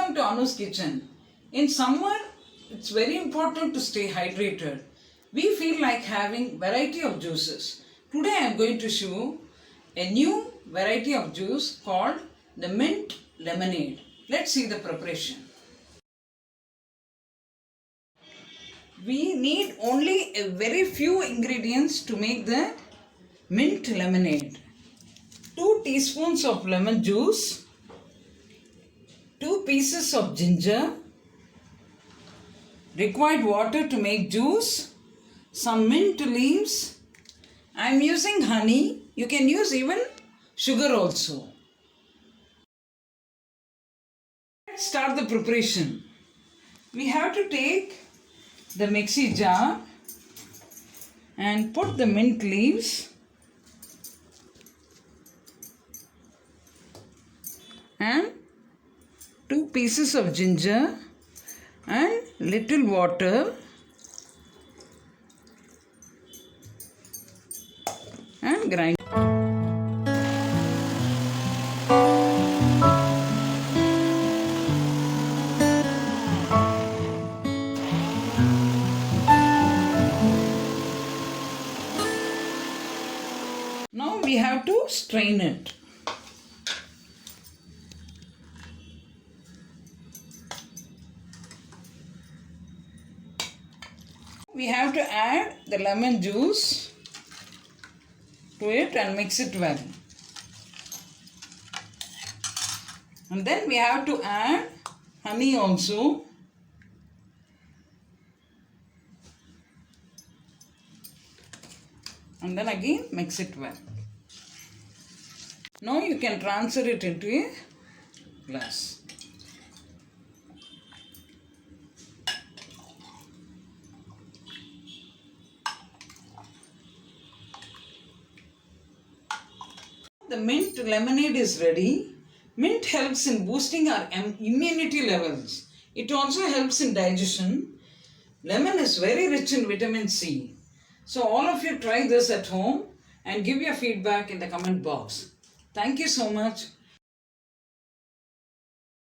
welcome to Anu's Kitchen. In summer, it's very important to stay hydrated. We feel like having variety of juices. Today I am going to show a new variety of juice called the mint lemonade. Let's see the preparation. We need only a very few ingredients to make the mint lemonade. 2 teaspoons of lemon juice, 2 pieces of ginger, required water to make juice, some mint leaves. I am using honey. You can use even sugar also. Let's start the preparation. We have to take the mixie jar and put the mint leaves and 2 pieces of ginger and little water and grind. Now we have to strain it. We have to add the lemon juice to it and mix it well. And then we have to add honey also. And then again mix it well. Now you can transfer it into a glass. The mint lemonade is ready. Mint helps in boosting our immunity levels. It also helps in digestion. Lemon is very rich in vitamin C. So all of you try this at home and give your feedback in the comment box. Thank you so much.